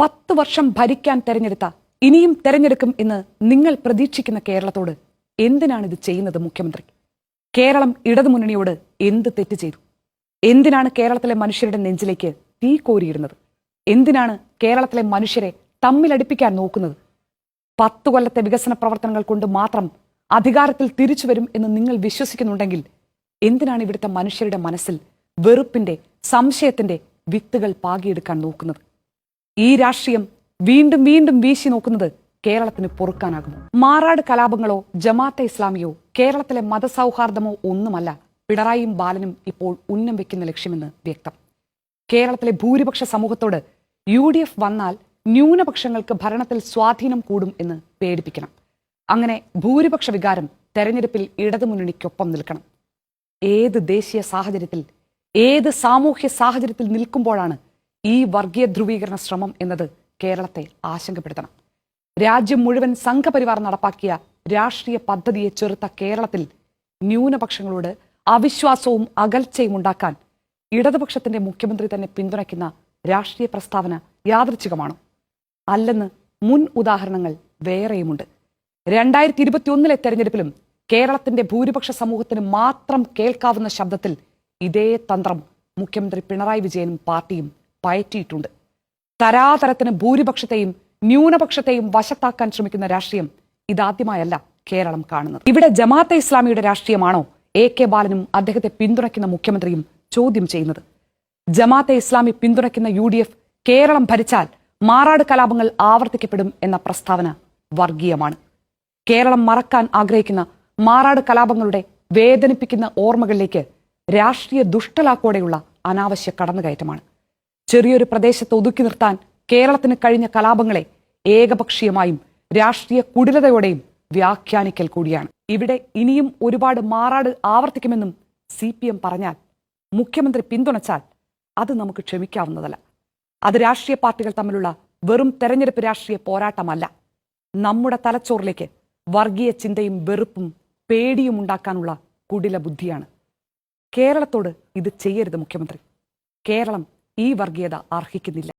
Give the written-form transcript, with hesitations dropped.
10 വർഷം ഭരിക്കാൻ തെരഞ്ഞെടുത്ത ഇനിയും തെരഞ്ഞെടുക്കും എന്ന് നിങ്ങൾ പ്രതീക്ഷിക്കുന്ന കേരളത്തോട് എന്തിനാണ് ഇത് ചെയ്യുന്നത് മുഖ്യമന്ത്രി? കേരളം ഇടതുമുന്നണിയോട് എന്ത് തെറ്റ് ചെയ്തു? എന്തിനാണ് കേരളത്തിലെ മനുഷ്യരുടെ നെഞ്ചിലേക്ക് തീ കോരിയിടുന്നത്? എന്തിനാണ് കേരളത്തിലെ മനുഷ്യരെ തമ്മിലടിപ്പിക്കാൻ നോക്കുന്നത്? 10 കൊല്ലത്തെ വികസന പ്രവർത്തനങ്ങൾ കൊണ്ട് മാത്രം അധികാരത്തിൽ തിരിച്ചു വരും എന്ന് നിങ്ങൾ വിശ്വസിക്കുന്നുണ്ടെങ്കിൽ എന്തിനാണ് ഇവിടുത്തെ മനുഷ്യരുടെ മനസ്സിൽ വെറുപ്പിന്റെ, സംശയത്തിന്റെ വിത്തുകൾ പാകിയെടുക്കാൻ നോക്കുന്നത്? ഈ രാഷ്ട്രീയം വീണ്ടും വീണ്ടും വീശി നോക്കുന്നത് കേരളത്തിന് പൊറുക്കാനാകുമോ? മാറാട് കലാപങ്ങളോ ജമാഅത്തെ ഇസ്ലാമിയോ കേരളത്തിലെ മതസൗഹാർദ്ദമോ ഒന്നുമല്ല പിണറായിയും ബാലനും ഇപ്പോൾ ഉന്നം വെക്കുന്ന ലക്ഷ്യമെന്ന് വ്യക്തം. കേരളത്തിലെ ഭൂരിപക്ഷ സമൂഹത്തോട് UDF വന്നാൽ ന്യൂനപക്ഷങ്ങൾക്ക് ഭരണത്തിൽ സ്വാധീനം കൂടും എന്ന് പേടിപ്പിക്കണം. അങ്ങനെ ഭൂരിപക്ഷ വികാരം തെരഞ്ഞെടുപ്പിൽ ഇടതുമുന്നണിക്കൊപ്പം നിൽക്കണം. ഏത് ദേശീയ സാഹചര്യത്തിൽ, ഏത് സാമൂഹ്യ സാഹചര്യത്തിൽ നിൽക്കുമ്പോഴാണ് ഈ വർഗീയ ധ്രുവീകരണ ശ്രമം എന്നത് കേരളത്തെ ആശങ്കപ്പെടുത്തണം. രാജ്യം മുഴുവൻ സംഘപരിവാർ നടപ്പാക്കിയ രാഷ്ട്രീയ പദ്ധതിയെ ചെറുത്ത കേരളത്തിൽ ന്യൂനപക്ഷങ്ങളോട് അവിശ്വാസവും അകൽച്ചയും ഉണ്ടാക്കാൻ ഇടതുപക്ഷത്തിന്റെ മുഖ്യമന്ത്രി തന്നെ പിന്തുണയ്ക്കുന്ന രാഷ്ട്രീയ പ്രസ്താവന യാദൃച്ഛികമാണോ? അല്ലെന്ന് മുൻ ഉദാഹരണങ്ങൾ വേറെയുമുണ്ട്. 2021 തെരഞ്ഞെടുപ്പിലും കേരളത്തിന്റെ ഭൂരിപക്ഷ സമൂഹത്തിന് മാത്രം കേൾക്കാവുന്ന ശബ്ദത്തിൽ ഇതേ തന്ത്രം മുഖ്യമന്ത്രി പിണറായി വിജയനും പാർട്ടിയും പയറ്റിയിട്ടുണ്ട്. തരാതരത്തിന് ഭൂരിപക്ഷത്തെയും ന്യൂനപക്ഷത്തെയും വശത്താക്കാൻ ശ്രമിക്കുന്ന രാഷ്ട്രീയം ഇതാദ്യമായല്ല കേരളം കാണുന്നത്. ഇവിടെ ജമാഅത്തെ ഇസ്ലാമിയുടെ രാഷ്ട്രീയമാണോ AK ബാലനും അദ്ദേഹത്തെ പിന്തുണയ്ക്കുന്ന മുഖ്യമന്ത്രിയും ചോദ്യം ചെയ്യുന്നത്? ജമാഅത്തെ ഇസ്ലാമി പിന്തുണയ്ക്കുന്ന UDF കേരളം ഭരിച്ചാൽ മാറാട് കലാപങ്ങൾ ആവർത്തിക്കപ്പെടും എന്ന പ്രസ്താവന വർഗീയമാണ്. കേരളം മറക്കാൻ ആഗ്രഹിക്കുന്ന മാറാട് കലാപങ്ങളുടെ വേദനിപ്പിക്കുന്ന ഓർമ്മകളിലേക്ക് രാഷ്ട്രീയ ദുഷ്ടലാക്കോടെയുള്ള അനാവശ്യ കടന്നുകയറ്റമാണ്. ചെറിയൊരു പ്രദേശത്ത് ഒതുക്കി നിർത്താൻ കേരളത്തിന് കഴിഞ്ഞ കലാപങ്ങളെ ഏകപക്ഷീയമായും രാഷ്ട്രീയ കുടിലതയോടെയും വ്യാഖ്യാനിക്കൽ കൂടിയാണ്. ഇവിടെ ഇനിയും ഒരുപാട് മാറാട് ആവർത്തിക്കുമെന്നും CPM പറഞ്ഞാൽ, മുഖ്യമന്ത്രി പിന്തുണച്ചാൽ അത് നമുക്ക് ക്ഷമിക്കാവുന്നതല്ല. അത് രാഷ്ട്രീയ പാർട്ടികൾ തമ്മിലുള്ള വെറും തെരഞ്ഞെടുപ്പ് രാഷ്ട്രീയ പോരാട്ടമല്ല. നമ്മുടെ തലച്ചോറിലേക്ക് വർഗീയ ചിന്തയും വെറുപ്പും പേടിയും ഉണ്ടാക്കാനുള്ള കുടില ബുദ്ധിയാണ്. കേരളത്തോട് ഇത് ചെയ്യരുത് മുഖ്യമന്ത്രി. കേരളം ഈ വർഗീയത അർഹിക്കുന്നില്ല.